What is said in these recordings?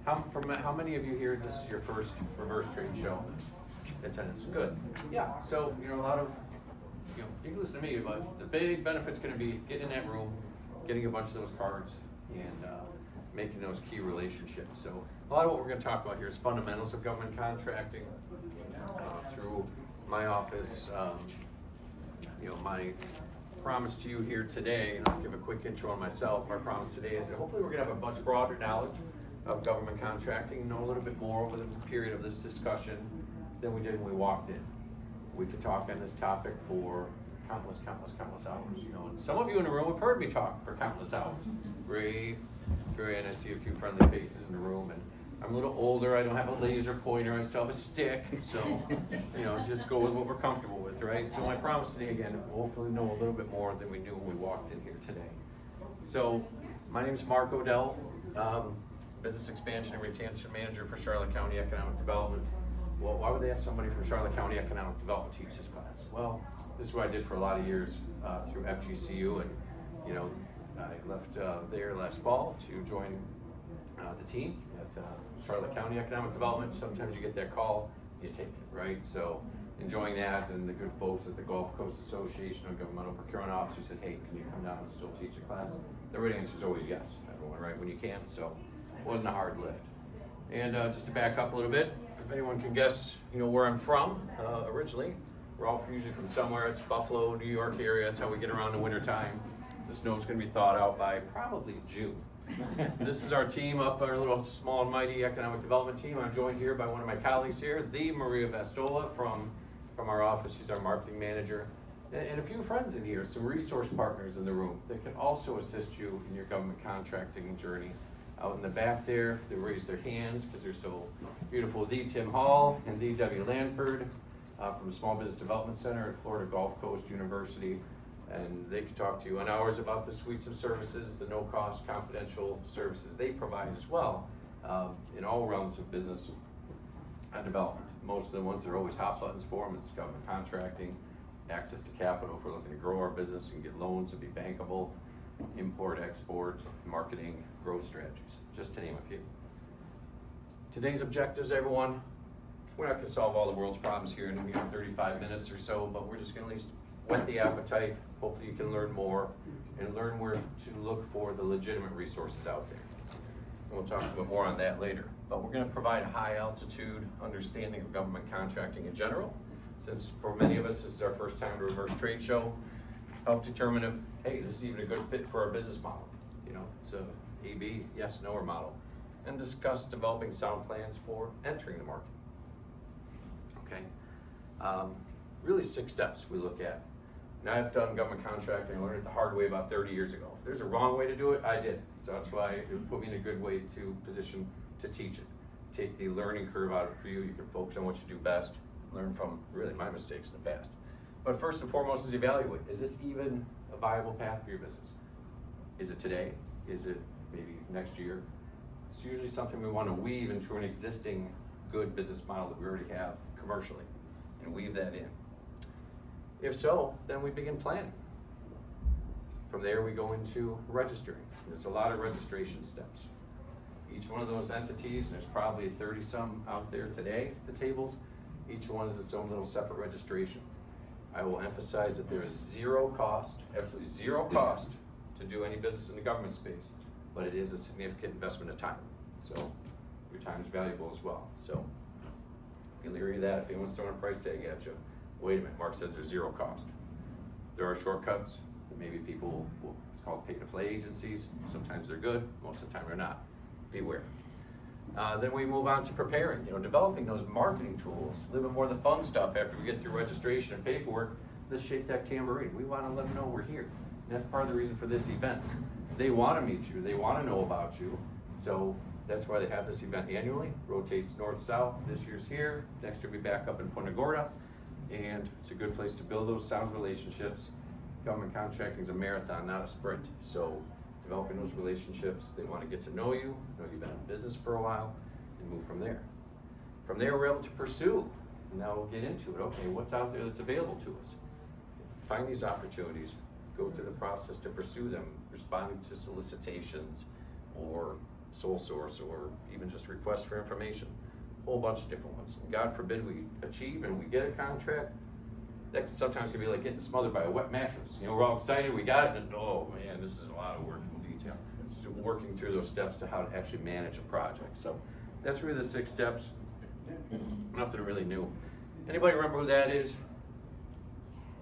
How many of you here, this is your first reverse trade show attendance? Good. Yeah, so, a lot of, you can listen to me, but the big benefit's gonna be getting in that room, getting a bunch of those cards, and making those key relationships. So a lot of what we're gonna talk about here is fundamentals of government contracting through my office. My promise to you here today, and I'll give a quick intro on myself. Our promise today is that hopefully we're gonna have a much broader knowledge of government contracting, know a little bit more over the period of this discussion than we did when we walked in. We could talk on this topic for countless hours. And some of you in the room have heard me talk for countless hours. Great, and I see a few friendly faces in the room, and I'm a little older, I don't have a laser pointer, I still have a stick, so, just go with what we're comfortable with, right? So my promise today, again, we'll hopefully know a little bit more than we knew when we walked in here today. So, my name is Mark Odell, Business Expansion and Retention Manager for Charlotte County Economic Development. Well, why would they have somebody from Charlotte County Economic Development teach this class? Well, this is what I did for a lot of years through FGCU, and I left there last fall to join the team at Charlotte County Economic Development. Sometimes you get that call, you take it, right? So enjoying that, and the good folks at the Gulf Coast Association of Governmental Procurement Office who said, hey, can you come down and still teach the class? The right answer is always yes, everyone, right, when you can. So it wasn't a hard lift. And just to back up a little bit, if anyone can guess, where I'm from originally, we're all usually from somewhere. It's Buffalo, New York area. That's how we get around the winter time. The snow's going to be thawed out by probably June. This is our team up, our little small and mighty economic development team. I'm joined here by one of my colleagues here, the Maria Vastola from our office. She's our marketing manager. And a few friends in here, some resource partners in the room that can also assist you in your government contracting journey. Out in the back there, they raise their hands because they're so beautiful. The Tim Hall and the W. Lanford from the Small Business Development Center at Florida Gulf Coast University. And they can talk to you on hours about the suites of services, the no-cost confidential services they provide as well in all realms of business and development. Most of the ones that are always hot buttons for them is government contracting, access to capital if we're looking to grow our business and get loans to be bankable, import, export, marketing, growth strategies, just to name a few. Today's objectives, everyone, we're not going to solve all the world's problems here in 35 minutes or so, but we're just going to at least whet the appetite. Hopefully you can learn more and learn where to look for the legitimate resources out there. And we'll talk a bit more on that later. But we're going to provide a high altitude understanding of government contracting in general, since for many of us this is our first time to Reverse Trade Show. Help determine if, hey, this is even a good fit for our business model. It's a A/B, yes, no, or model. And discuss developing sound plans for entering the market. Okay. Really 6 steps we look at. Now I've done government contracting, I learned it the hard way about 30 years ago. If there's a wrong way to do it, I did. So that's why it put me in a good way to position to teach it. Take the learning curve out of it for you. You can focus on what you do best, learn from really my mistakes in the past. But first and foremost is evaluate. Is this even a viable path for your business? Is it today? Is it maybe next year? It's usually something we want to weave into an existing good business model that we already have commercially and weave that in. If so, then we begin planning. From there we go into registering. There's a lot of registration steps. Each one of those entities, there's probably 30 some out there today at the tables, each one is its own little separate registration. I will emphasize that there is zero cost, absolutely zero cost to do any business in the government space, but it is a significant investment of time. So your time is valuable as well. So be leery of that. If anyone's throwing a price tag at you, wait a minute, Mark says there's zero cost. There are shortcuts that maybe people will, it's called pay-to-play agencies. Sometimes they're good, most of the time they're not. Beware. Then we move on to preparing, developing those marketing tools, a little bit more of the fun stuff after we get through registration and paperwork. Let's shake that tambourine. We want to let them know we're here. And that's part of the reason for this event. They want to meet you. They want to know about you. So that's why they have this event annually. Rotates north-south. This year's here. Next year we'll be back up in Punta Gorda. And it's a good place to build those sound relationships. Government contracting is a marathon, not a sprint. So developing those relationships, they want to get to know you've been in business for a while, and move from there. From there, we're able to pursue. Now we'll get into it. Okay, what's out there that's available to us? Find these opportunities, go through the process to pursue them, responding to solicitations or sole source or even just request for information, a whole bunch of different ones. And God forbid we achieve and we get a contract, that sometimes can be like getting smothered by a wet mattress. You know, we're all excited, we got it, and oh man, this is a lot of work in detail. So working through those steps to how to actually manage a project. So that's really the 6 steps. Nothing really new. Anybody remember who that is?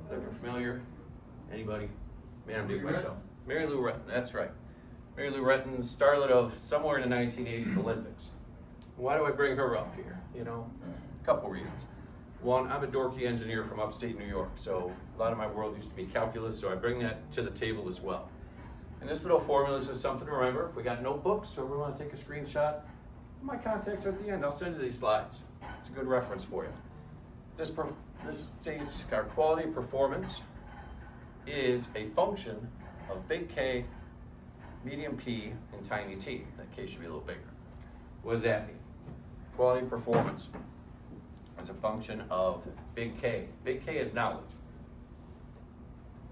Looking familiar? Anybody? Man, I'm doing myself. Mary Lou Retton, that's right. Mary Lou Retton, starlet of somewhere in the 1980s Olympics. Why do I bring her up here? You know, a couple reasons. One, I'm a dorky engineer from upstate New York, so a lot of my world used to be calculus, so I bring that to the table as well. And this little formula is just something to remember. If we got notebooks or we want to take a screenshot, my contacts are at the end. I'll send you these slides. It's a good reference for you. This states our quality performance is a function of big K, medium P, and tiny t. That K should be a little bigger. What does that mean? Quality performance is a function of big K. Big K is knowledge.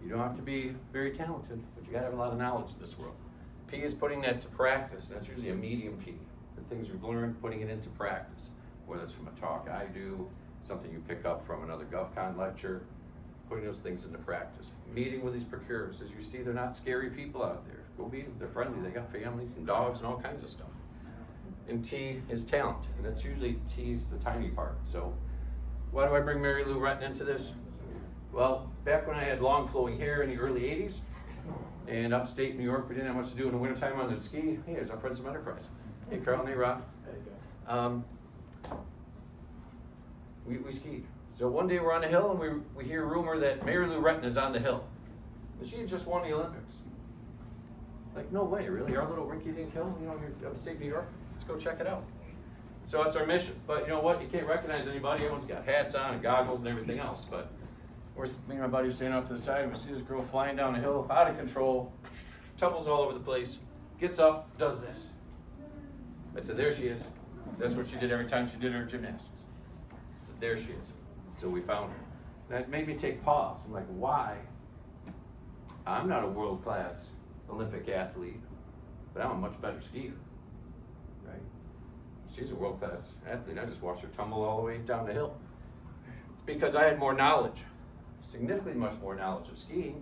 You don't have to be very talented, but you gotta have a lot of knowledge in this world. P is putting that to practice. That's usually a medium P. The things you've learned, putting it into practice. Whether it's from a talk I do, something you pick up from another GovCon lecture, putting those things into practice. Meeting with these procurers. As you see, they're not scary people out there. Go meet them, they're friendly, they got families and dogs and all kinds of stuff. And T is talent, and that's usually T's the tiny part. So why do I bring Mary Lou Retton into this? Well, back when I had long flowing hair in the early 80s, and upstate New York, we didn't have much to do in the wintertime other than ski. Hey, there's our friends from Enterprise. Hey, Carl, hey, Rob. We skied. So one day we're on the hill and we hear rumor that Mary Lou Retton is on the hill. And she had just won the Olympics. Like, no way, really? Our little rinky-dink hill, you know, here in upstate New York? Let's go check it out. So that's our mission. But you know what? You can't recognize anybody. Everyone's got hats on and goggles and everything else. But me and my buddy are standing off to the side and we see this girl flying down the hill, out of control, tumbles all over the place, gets up, does this. I said, there she is. That's what she did every time she did her gymnastics. I said, there she is. So we found her. That made me take pause. I'm like, why? I'm not a world-class Olympic athlete, but I'm a much better skier, right? She's a world-class athlete. I just watched her tumble all the way down the hill. It's because I had more knowledge, significantly much more knowledge of skiing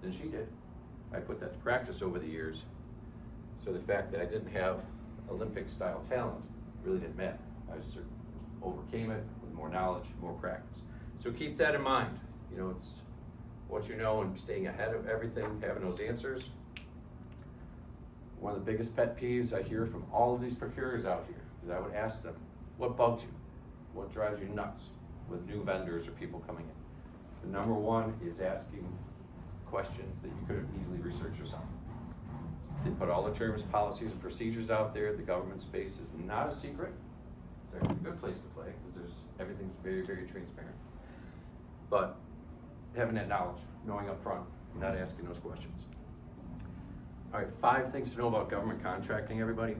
than she did. I put that to practice over the years. So the fact that I didn't have Olympic-style talent really didn't matter. I just overcame it with more knowledge, more practice. So keep that in mind. You know, it's what you know and staying ahead of everything, having those answers. One of the biggest pet peeves I hear from all of these procurers out here is I would ask them, what bugs you? What drives you nuts with new vendors or people coming in? The number one is asking questions that you could have easily researched yourself. They put all the terms, policies, and procedures out there. The government space is not a secret. It's actually a good place to play because everything's very, very transparent. But having that knowledge, knowing up front, not asking those questions. All right, 5 things to know about government contracting, everybody.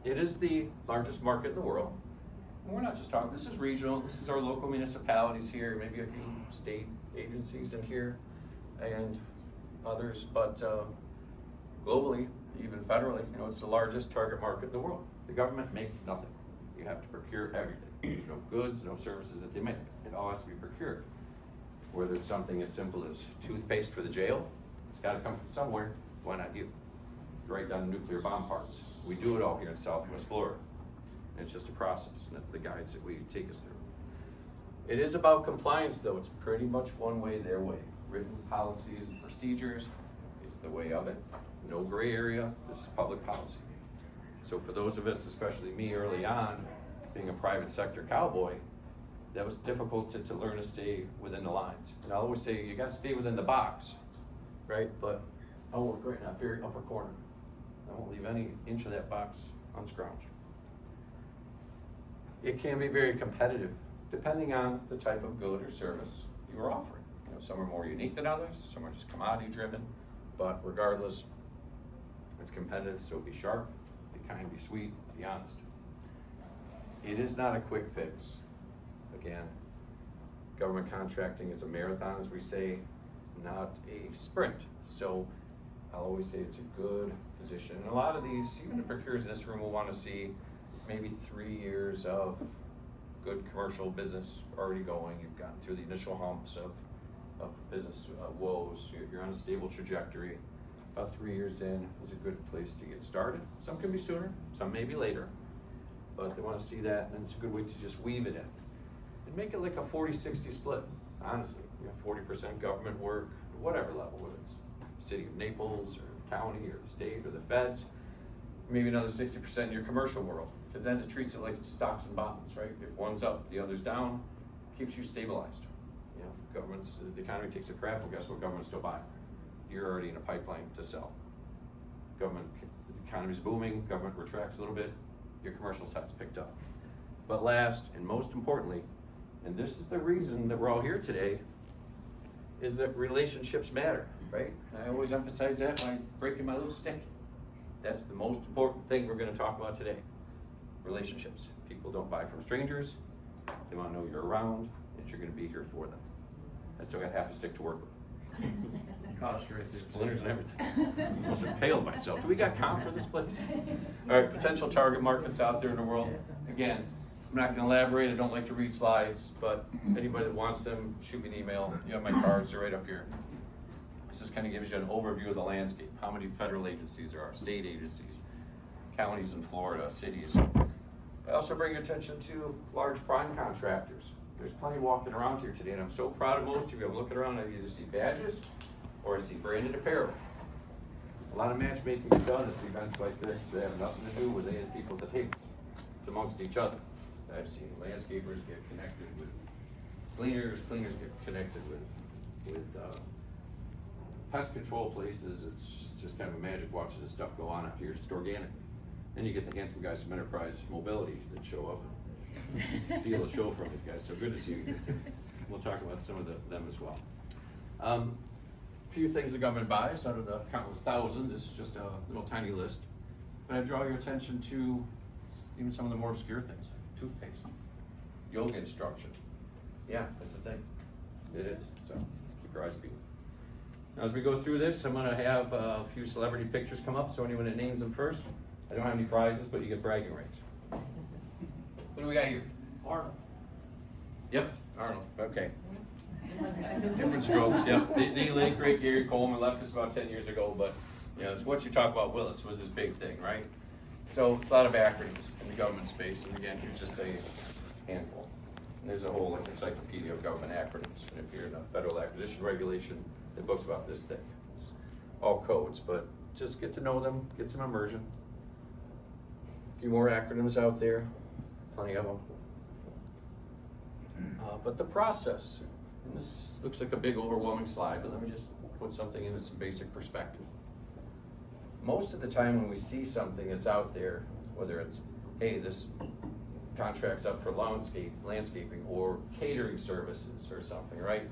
It is the largest market in the world. And we're not just talking, this is regional, this is our local municipalities here, maybe a few state agencies in here, and others, but globally, even federally, you know, it's the largest target market in the world. The government makes nothing. You have to procure everything. There's no goods, no services that they make. It all has to be procured. Whether it's something as simple as toothpaste for the jail, it's got to come from somewhere. Why not you? Right down to nuclear bomb parts. We do it all here in Southwest Florida. And it's just a process, and that's the guides that we take us through. It is about compliance, though. It's pretty much one way, their way. Written policies and procedures, it's the way of it. No gray area, this is public policy. So for those of us, especially me early on, being a private sector cowboy, that was difficult to learn to stay within the lines. And I always say, you gotta stay within the box, right? But I'll work right in that very upper corner. I won't leave any inch of that box unscrounged. It can be very competitive, depending on the type of good or service you're offering. You know, some are more unique than others, some are just commodity driven, but regardless, it's competitive, so be sharp, be kind, be sweet, be honest. It is not a quick fix. Again, government contracting is a marathon, as we say, not a sprint. So I'll always say it's a good position. And a lot of these, even the procurers in this room will want to see maybe 3 years of good commercial business already going. You've gotten through the initial humps of business woes. You're on a stable trajectory. About 3 years in is a good place to get started. Some can be sooner, some may be later, but they want to see that, and it's a good way to just weave it in. And make it like a 40-60 split, honestly. You have 40% government work, whatever level, whether it's city of Naples or county or the state or the feds, maybe another 60% in your commercial world. Because then it treats it like stocks and bonds, right? If one's up, the other's down, keeps you stabilized. You know, governments, the economy takes a crap, well, guess what? Government's still buying. You're already in a pipeline to sell. Government, the economy's booming, government retracts a little bit, your commercial side's picked up. But last, and most importantly, and this is the reason that we're all here today, is that relationships matter, right? I always emphasize that when I'm breaking my little stick. That's the most important thing we're going to talk about today. Relationships. People don't buy from strangers. They want to know you're around, and you're going to be here for them. I still got half a stick to work with. Splinters and everything. Almost impaled myself. Do we got comp for this place? All right, potential target markets out there in the world. Again, I'm not going to elaborate. I don't like to read slides, but anybody that wants them, shoot me an email. You have my cards, they're right up here. This just kind of gives you an overview of the landscape. How many federal agencies there are, state agencies, counties in Florida, cities. I also bring your attention to large prime contractors. There's plenty walking around here today, and I'm so proud of most of you. I'm looking around, I either see badges or I see branded apparel. A lot of matchmaking is done at events like this that have nothing to do with any of the people at the table. It's amongst each other. I've seen landscapers get connected with cleaners get connected with pest control places. It's just kind of a magic watching this stuff go on out here. It's just organic. And you get the handsome guys from Enterprise Mobility that show up and steal a show from these guys. So good to see you here too. We'll talk about some of them as well. A few things the government buys out of the countless thousands. This is just a little tiny list. But I draw your attention to even some of the more obscure things. Toothpaste, yoga instruction. Yeah, that's a thing. It is, so keep your eyes peeled. Now as we go through this, I'm gonna have a few celebrity pictures come up, so anyone that names them first. I don't have any prizes, but you get bragging rights. What do we got here? Arnold. Yep, Arnold, okay. Different strokes, yep. The late great Gary Coleman left us about 10 years ago, but you know, it's what you talk about. Willis was his big thing, right? So it's a lot of acronyms in the government space, and again, here's just a handful. And there's a whole encyclopedia of government acronyms. And if you're in a federal acquisition regulation, the book's about this thick. It's all codes, but just get to know them, get some immersion. A few more acronyms out there, plenty of them. But the process, and this looks like a big overwhelming slide, but let me just put something into some basic perspective. Most of the time when we see something that's out there, whether it's, hey, this contract's up for landscaping or catering services or something, right?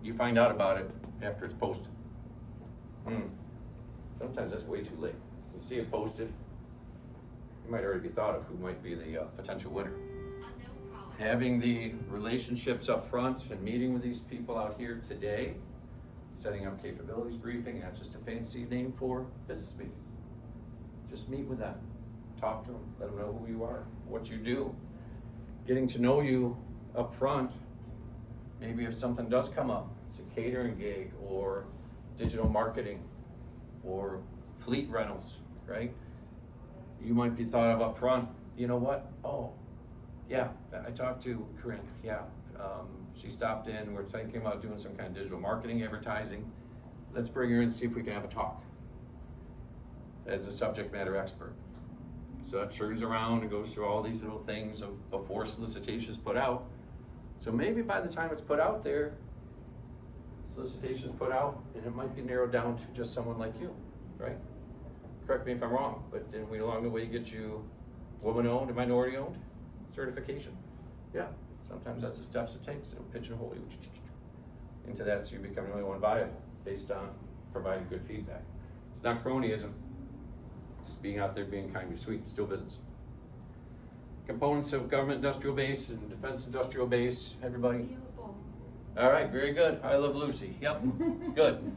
You find out about it after it's posted. Sometimes that's way too late. You see it posted, you might already be thought of who might be the potential winner. Having the relationships up front and meeting with these people out here today, setting up capabilities briefing, not just a fancy name for business meeting. Just meet with them, talk to them, let them know who you are, what you do. Getting to know you up front, maybe if something does come up, it's a catering gig or digital marketing or fleet rentals, right? You might be thought of up front, you know what? Oh, yeah, I talked to Corinne, yeah. She stopped in, we're thinking about doing some kind of digital marketing, advertising. Let's bring her in and see if we can have a talk as a subject matter expert. So that churns around and goes through all these little things before solicitation's put out. So maybe by the time it's put out there, solicitation's put out, and it might be narrowed down to just someone like you, right? Correct me if I'm wrong, but didn't we along the way get you woman-owned and minority-owned certification? Yeah, sometimes that's the steps it takes. It'll pigeonhole you into that so you become the only one viable based on providing good feedback. It's not cronyism. It's just being out there, being kind of sweet, still business. Components of government industrial base and defense industrial base, everybody? Beautiful. All right, very good. I love Lucy. Yep, good.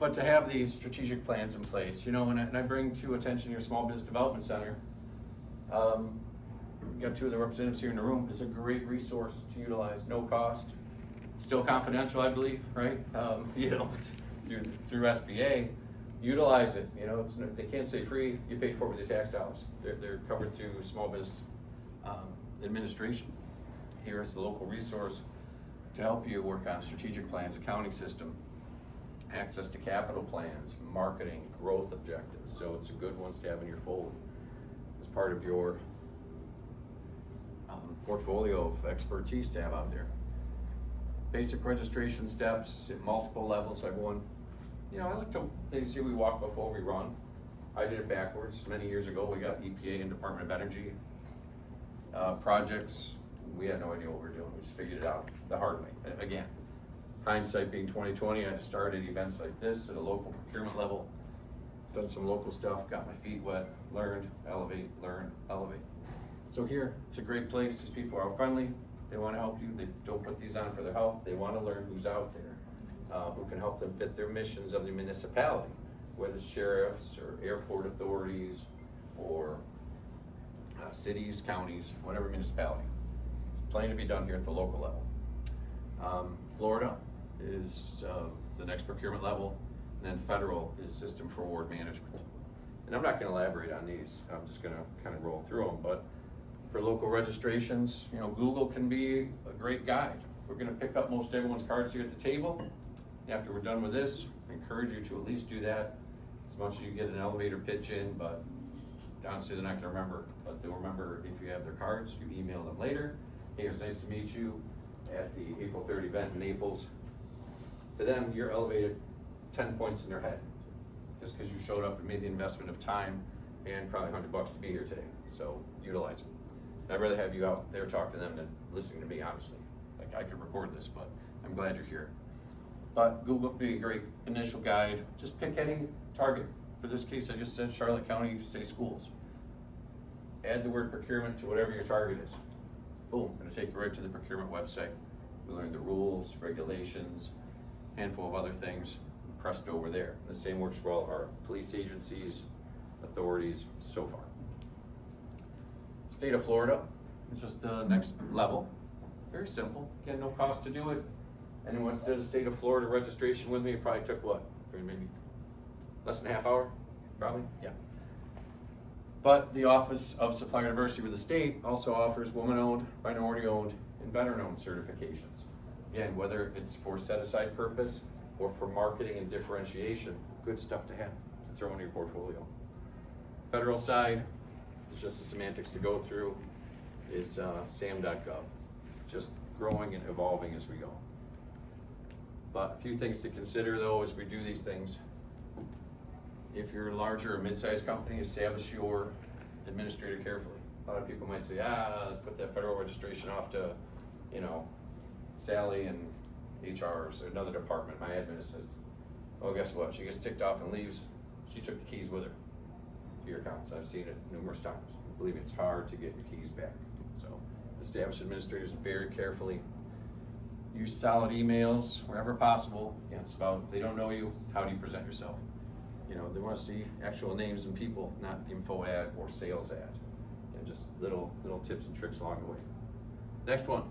But to have these strategic plans in place, you know, and I bring to attention your Small Business Development Center. You got two of the representatives here in the room. It's a great resource to utilize, no cost, still confidential, I believe, right? You know, it's through SBA. Utilize it. You know, they can't say free. You pay for it with your tax dollars. They're covered through Small Business Administration. Here is the local resource to help you work on strategic plans, accounting system, access to capital plans, marketing, growth objectives. So it's a good one to have in your fold as part of your portfolio of expertise to have out there. Basic registration steps at multiple levels. Everyone, you know, I like to, they say we walk before we run. I did it backwards. Many years ago, we got EPA and Department of Energy projects. We had no idea what we were doing. We just figured it out the hard way. Again, hindsight being 2020, I just started events like this at a local procurement level. Done some local stuff, got my feet wet, learned, elevate, learn, elevate. So here, it's a great place. These people are friendly. They want to help you. They don't put these on for their health. They want to learn who's out there, who can help them fit their missions of the municipality, whether it's sheriffs or airport authorities or cities, counties, whatever municipality. There's plenty to be done here at the local level. Florida is the next procurement level, and then federal is system for award management. And I'm not going to elaborate on these. I'm just going to kind of roll through them. But for local registrations, you know, Google can be a great guide. We're going to pick up most everyone's cards here at the table. After we're done with this, I encourage you to at least do that as much as you get an elevator pitch in, but honestly, they're not going to remember. But they'll remember if you have their cards, you email them later. Hey, it was nice to meet you at the April 3rd event in Naples. To them, you're elevated 10 points in their head just because you showed up and made the investment of time and probably $100 to be here today. So utilize it. I'd rather have you out there talking to them than listening to me, honestly. Like, I could record this, but I'm glad you're here. But Google would be a great initial guide. Just pick any target. For this case, I just said Charlotte County, say schools. Add the word procurement to whatever your target is. Boom, gonna take you right to the procurement website. We learned the rules, regulations, handful of other things, pressed over there. The same works for all of our police agencies, authorities, so far. State of Florida is just the next level. Very simple. Again, no cost to do it. Anyone wants to do the state of Florida registration with me, it probably took what? Maybe less than a half hour? Probably? Yeah. But the Office of Supplier Diversity with the state also offers woman-owned, minority-owned, and veteran-owned certifications. Again, whether it's for set-aside purpose or for marketing and differentiation, good stuff to have to throw into your portfolio. Federal side, it's just the semantics to go through, is sam.gov. Just growing and evolving as we go. But a few things to consider though as we do these things. If you're a larger or mid-sized company, establish your administrator carefully. A lot of people might say, let's put that federal registration off to, you know, Sally and HR or another department, my admin assistant. Well, guess what? She gets ticked off and leaves. She took the keys with her to your accounts. I've seen it numerous times. Believe me, it's hard to get your keys back. So establish administrators very carefully. Use solid emails wherever possible. Again, it's about if they don't know you, how do you present yourself? You know, they want to see actual names and people, not info ad or sales ad. And just little tips and tricks along the way. Next one.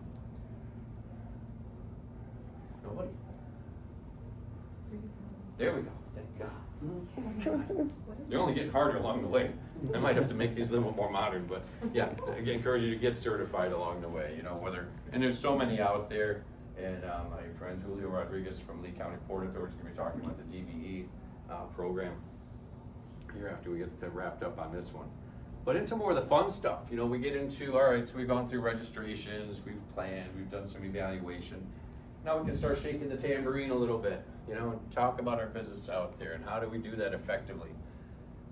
Nobody. There we go. Thank God. They're only getting harder along the way. I might have to make these a little more modern, but yeah, again, encourage you to get certified along the way. You know, and there's so many out there. And my friend Julio Rodriguez from Lee County Port Authority is going to be talking about the DBE program here after we get wrapped up on this one. But into more of the fun stuff, you know, we get into, all right, so we've gone through registrations, we've planned, we've done some evaluation. Now we can start shaking the tambourine a little bit, you know, and talk about our business out there and how do we do that effectively.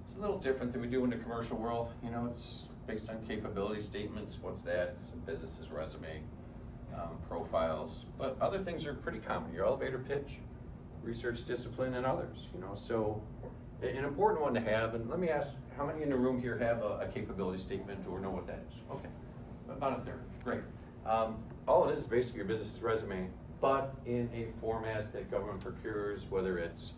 It's a little different than we do in the commercial world. You know, it's based on capability statements. What's that? It's a business's resume, profiles. But other things are pretty common. Your elevator pitch, research discipline, and others, you know. So an important one to have, and let me ask, how many in the room here have a capability statement or know what that is? Okay, about a third, great. All it is basically your business's resume, but in a format that government procures, whether it's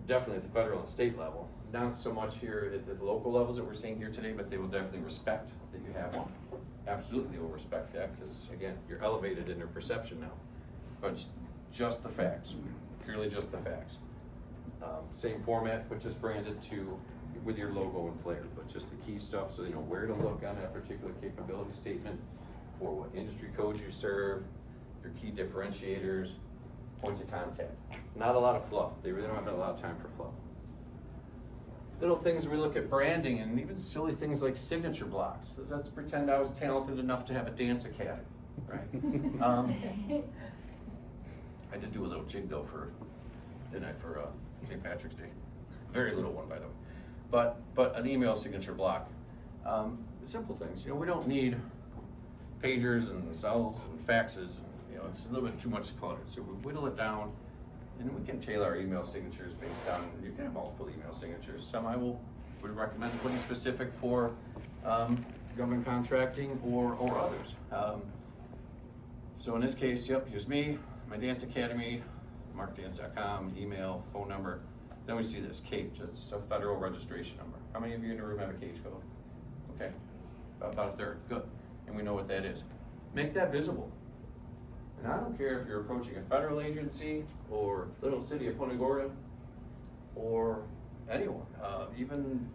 definitely at the federal and state level. Not so much here at the local levels that we're seeing here today, but they will definitely respect that you have one. Absolutely, they will respect that, because again, you're elevated in their perception now. But it's just the facts, purely just the facts. Same format, but just branded to, with your logo and flair, but just the key stuff so they know where to look on that particular capability statement, for what industry codes you serve, your key differentiators, points of contact. Not a lot of fluff. They really don't have a lot of time for fluff. Little things we look at branding, and even silly things like signature blocks. Let's pretend I was talented enough to have a dance academy, right? I did do a little jig though didn't I, for St. Patrick's Day. Very little one, by the way. But an email signature block. Simple things. You know, we don't need pagers and cells and faxes. You know, it's a little bit too much clutter. So we whittle it down, and we can tailor our email signatures based on, you can have multiple email signatures. Some I would recommend putting specific for government contracting or others. So in this case, yep, here's me, my dance academy, markdance.com, email, phone number. Then we see this cage. That's a federal registration number. How many of you in the room have a cage code? Okay, about a third. Good. And we know what that is. Make that visible. And I don't care if you're approaching a federal agency or little city of Punta Gorda or anyone, even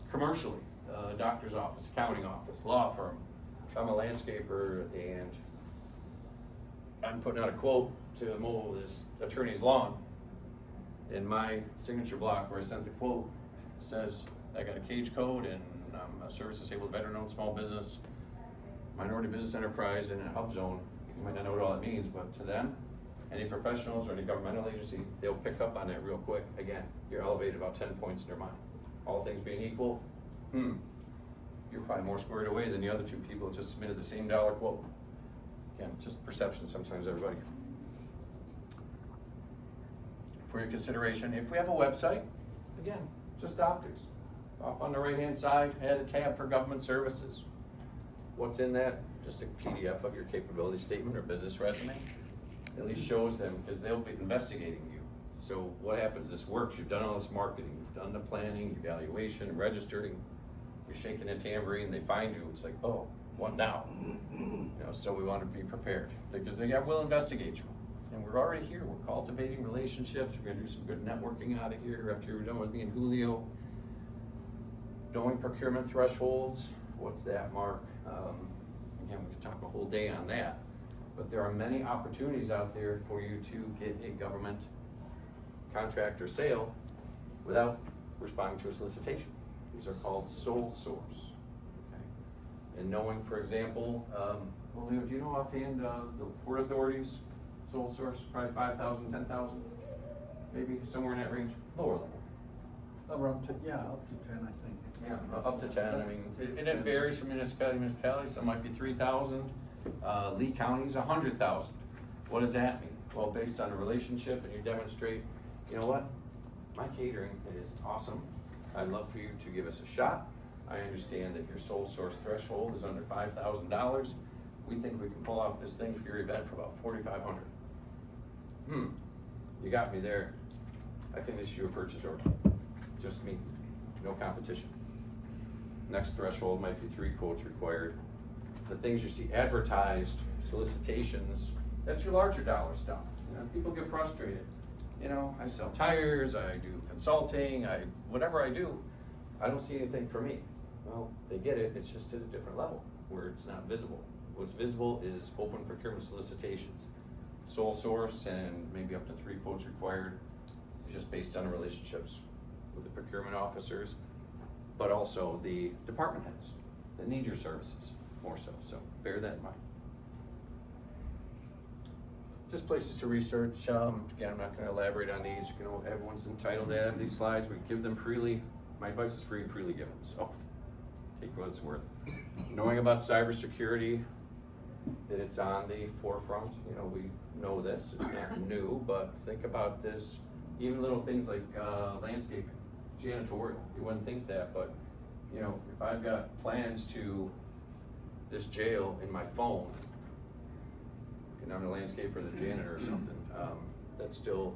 commercially, doctor's office, accounting office, law firm. I'm a landscaper and I'm putting out a quote to mow this attorney's lawn. In my signature block where I sent the quote says I got a cage code and I'm a service disabled veteran-owned small business, minority business enterprise in a hub zone. You might not know what all that means, but to them, any professionals or any governmental agency, they'll pick up on that real quick. Again, you're elevated about 10 points in their mind. All things being equal, you're probably more squared away than the other two people that just submitted the same dollar quote. Again, just perception sometimes, everybody. For your consideration, if we have a website, again, just doctors. Off on the right-hand side, add a tab for government services. What's in that? Just a PDF of your capability statement or business resume. At least shows them, because they'll be investigating you. So what happens? This works. You've done all this marketing. You've done the planning, evaluation, registering. You're shaking a tambourine. They find you. It's like, oh, what now? You know, so we want to be prepared because they will investigate you. And we're already here. We're cultivating relationships. We're going to do some good networking out of here after you're done with me and Julio. Knowing procurement thresholds. What's that, Mark? Again, we could talk a whole day on that. But there are many opportunities out there for you to get a government contract or sale without responding to a solicitation. These are called sole source. Okay? And knowing, for example, Julio, do you know offhand the Port Authority's sole source? Probably 5,000, 10,000, maybe somewhere in that range. Lower level. Around 10, yeah, up to 10, I think. Yeah, up to 10. I mean, it varies from municipality to municipality. Some might be 3,000. Lee County's 100,000. What does that mean? Well, based on a relationship, and you demonstrate, you know what? My catering is awesome. I'd love for you to give us a shot. I understand that your sole source threshold is under $5,000. We think we can pull off this thing for your event for about $4,500. You got me there. I can issue a purchase order. Just me, no competition. Next threshold might be 3 quotes required. The things you see advertised, solicitations, that's your larger dollar stuff. You know, people get frustrated. You know, I sell tires, I do consulting, whatever I do, I don't see anything for me. Well, they get it, it's just at a different level where it's not visible. What's visible is open procurement solicitations. Sole source and maybe up to 3 quotes required, just based on relationships with the procurement officers, but also the department heads that need your services more so. So bear that in mind. Just places to research. Again, I'm not going to elaborate on these. You know, everyone's entitled to have these slides. We give them freely. My advice is free and freely given. So take what it's worth. Knowing about cybersecurity, that it's on the forefront. You know, we know this. It's not new, but think about this. Even little things like landscaping, janitorial. You wouldn't think that, but you know, if I've got plans to this jail in my phone, and I'm a landscaper or the janitor or something, that still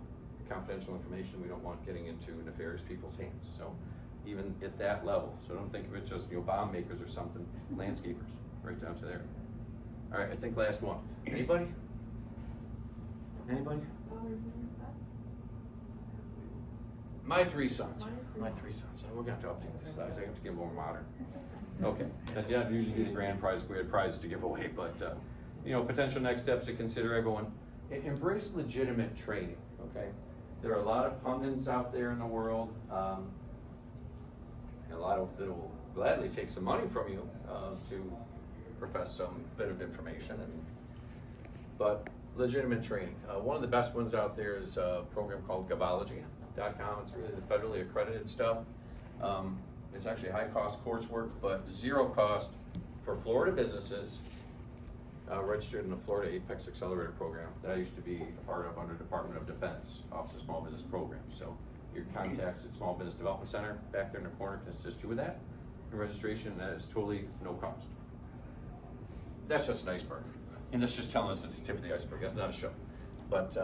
confidential information we don't want getting into nefarious people's hands. So even at that level, so don't think of it just, bomb makers or something, landscapers, right down to there. All right, I think last one. Anybody? Anybody? My three sons. My three sons. We're gonna have to update this size. I have to get more modern. Okay. Yeah, usually get a grand prize. We had prizes to give away, but potential next steps to consider. Everyone, embrace legitimate training. Okay. There are a lot of pundits out there in the world. A lot of that will gladly take some money from you to profess some bit of information, but legitimate training. One of the best ones out there is a program called Gavology.com. It's really the federally accredited stuff. It's actually high cost coursework, but zero cost for Florida businesses registered in the Florida Apex Accelerator program that I used to be a part of under Department of Defense, Office of Small Business Programs. So your contacts at Small Business Development Center back there in the corner can assist you with that. And registration, that is totally no cost. That's just an iceberg. And that's just telling us it's the tip of the iceberg. That's not a show. But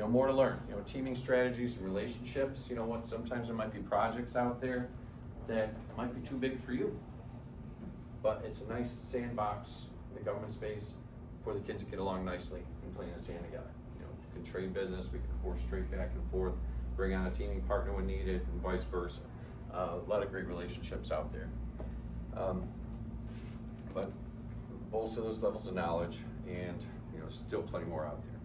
more to learn. Teaming strategies and relationships. Sometimes there might be projects out there that might be too big for you. But it's a nice sandbox in the government space for the kids to get along nicely and play in the sand together. We can trade business, we can force trade back and forth, bring on a teaming partner when needed, and vice versa. A lot of great relationships out there. But bolster those levels of knowledge, and still plenty more out there.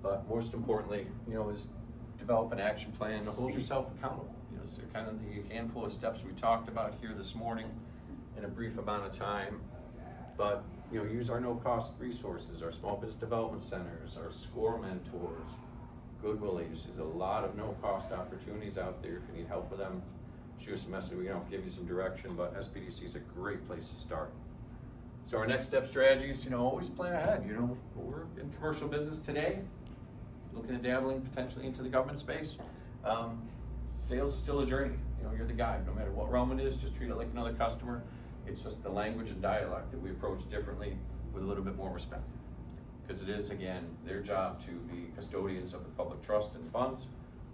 But most importantly, is develop an action plan to hold yourself accountable. So kind of the handful of steps we talked about here this morning in a brief amount of time. But use our no-cost resources, our small business development centers, our SCORE mentors, Goodwill agencies. A lot of no-cost opportunities out there. If you need help with them, shoot us a message. We can give you some direction. But SBDC is a great place to start. So our next step strategies, always plan ahead. We're in commercial business today, looking at dabbling potentially into the government space. Sales is still a journey. You're the guy. No matter what realm it is, just treat it like another customer. It's just the language and dialect that we approach differently with a little bit more respect. Because it is, again, their job to be custodians of the public trust and funds.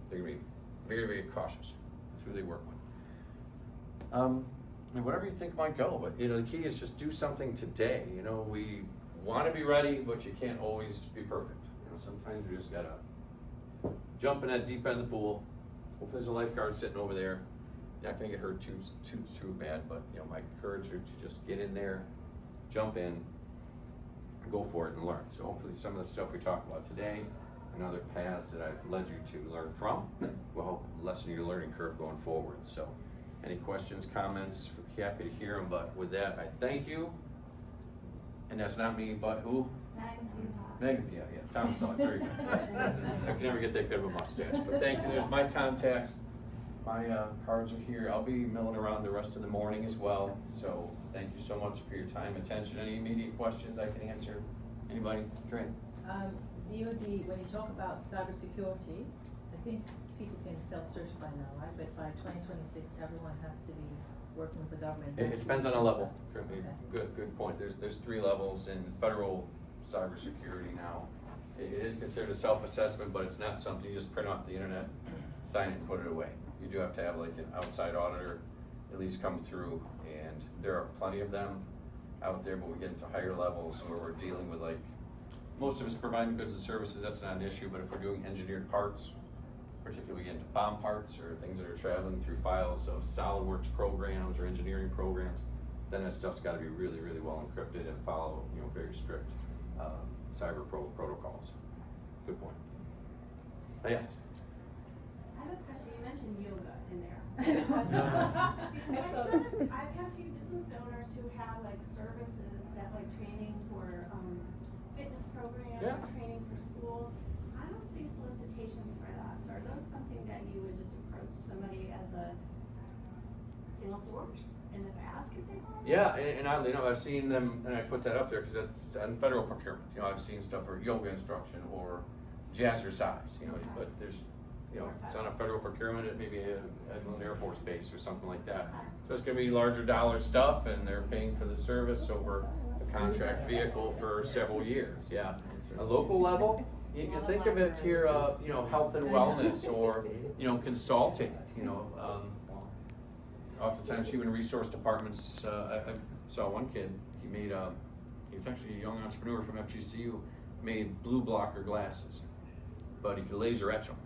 They're going to be very, very cautious. That's who they work with. Whatever you think might go, but the key is just do something today. We want to be ready, but you can't always be perfect. Sometimes you just gotta jump in that deep end of the pool. Hope there's a lifeguard sitting over there. You're not gonna get hurt too bad, but my encouragement to just get in there, jump in, go for it and learn. So hopefully some of the stuff we talked about today and other paths that I've led you to learn from will help lessen your learning curve going forward. So any questions, comments, happy to hear them, but with that, I thank you. And that's not me, but who? Megan, yeah, Tom saw it, very good. I can never get that good of a mustache, but thank you. There's my contacts. My cards are here. I'll be milling around the rest of the morning as well. So thank you so much for your time and attention. Any immediate questions I can answer? Anybody? Corinne? DoD, when you talk about cybersecurity, I think people can self-certify now, right? But by 2026, everyone has to be working with the government. It depends on a level. Okay. Good point. There's 3 levels in federal cybersecurity now. It is considered a self-assessment, but it's not something you just print off the internet, sign it, and put it away. You do have to have like an outside auditor at least come through, and there are plenty of them out there, but we get into higher levels where we're dealing with most of us providing goods and services, that's not an issue, but if we're doing engineered parts, particularly into bomb parts or things that are traveling through files of SolidWorks programs or engineering programs, then that stuff's got to be really, really well encrypted and follow very strict cyber protocols. Good point. Yes. I have a question. You mentioned yoga in there. I've had a few business owners who have services that training for fitness programs or training for schools. I don't see solicitations for that. So are those something that you would just approach somebody as a single source and just ask if they want? Yeah, and oddly enough, I've seen them, and I put that up there because it's on federal procurement. I've seen stuff for yoga instruction or jazzercise. But there's, it's on a federal procurement at maybe an Air Force base or something like that. So it's going to be larger dollar stuff, and they're paying for the service over a contract vehicle for several years. Yeah, a local level, You think of it here, you know, health and wellness or, you know, consulting, you know. Oftentimes human resource departments, I saw one kid, he's actually a young entrepreneur from FGCU, made blue blocker glasses, but he could laser etch them,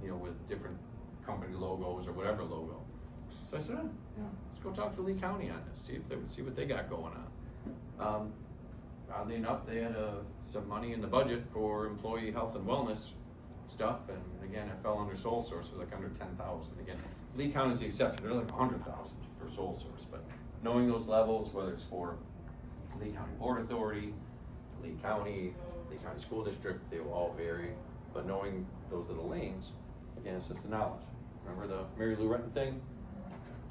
you know, with different company logos or whatever logo. So I said, oh, you know, let's go talk to Lee County on this, see what they got going on. Oddly enough, they had some money in the budget for employee health and wellness stuff, and again, it fell under sole source, it was like under 10,000. Again, Lee County's the exception, they're like 100,000 for sole source, but knowing those levels, whether it's for Lee County Port Authority, Lee County School District, they will all vary, but knowing those little lanes, again, it's just the knowledge. Remember the Mary Lou Retton thing?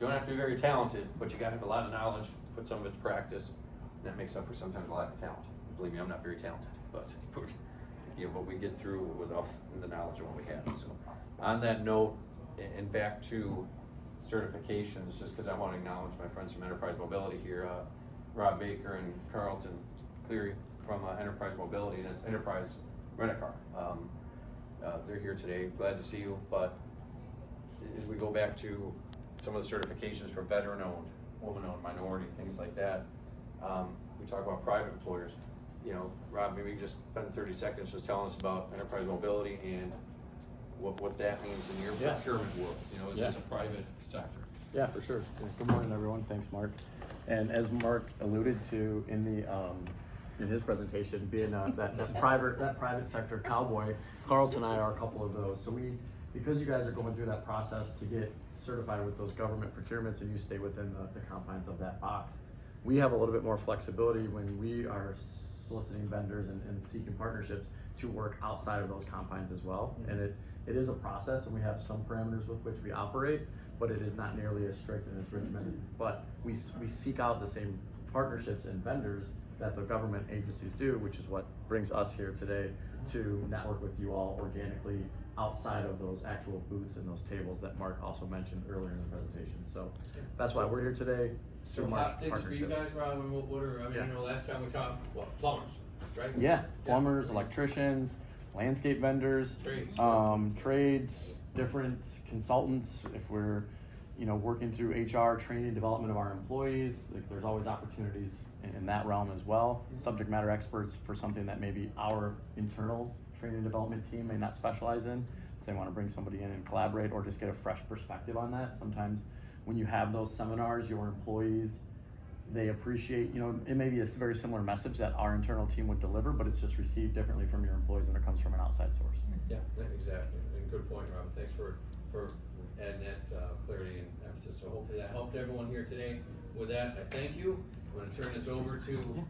Don't have to be very talented, but you gotta have a lot of knowledge, put some of it to practice, and that makes up for sometimes a lack of talent. Believe me, I'm not very talented, but you know, what we get through with the knowledge of what we have. So on that note, and back to certifications, just because I want to acknowledge my friends from Enterprise Mobility here, Rob Baker and Carlton Cleary from Enterprise Mobility, and it's Enterprise Rent-A-Car. They're here today, glad to see you, but as we go back to some of the certifications for veteran-owned, woman-owned, minority, things like that, we talk about private employers. You know, Rob, maybe just spend 30 seconds just telling us about Enterprise Mobility and what that means in your procurement world, you know, as a private sector. Yeah, for sure. Good morning, everyone. Thanks, Mark. And as Mark alluded to in his presentation, being that private sector cowboy, Carlton and I are a couple of those. So because you guys are going through that process to get certified with those government procurements and you stay within the confines of that box, we have a little bit more flexibility when we are soliciting vendors and seeking partnerships to work outside of those confines as well. Mm-hmm. And it is a process, and we have some parameters with which we operate, but it is not nearly as strict and as regimented. But we seek out the same partnerships and vendors that the government agencies do, which is what brings us here today to network with you all organically outside of those actual booths and those tables that Mark also mentioned earlier in the presentation. So that's why we're here today. So hot things for you guys, Rob, and you know, last time we talked, plumbers, right? Yeah, plumbers, electricians, landscape vendors, trades, different consultants. If we're, you know, working through HR, training, development of our employees, there's always opportunities in that realm as well. Subject matter experts for something that maybe our internal training and development team may not specialize in. So they want to bring somebody in and collaborate or just get a fresh perspective on that. Sometimes when you have those seminars, your employees, they appreciate, you know, it may be a very similar message that our internal team would deliver, but it's just received differently from your employees when it comes from an outside source. Yeah, exactly. And good point, Robin. Thanks for adding that clarity and emphasis. So hopefully that helped everyone here today. With that, I thank you. I'm going to turn this over to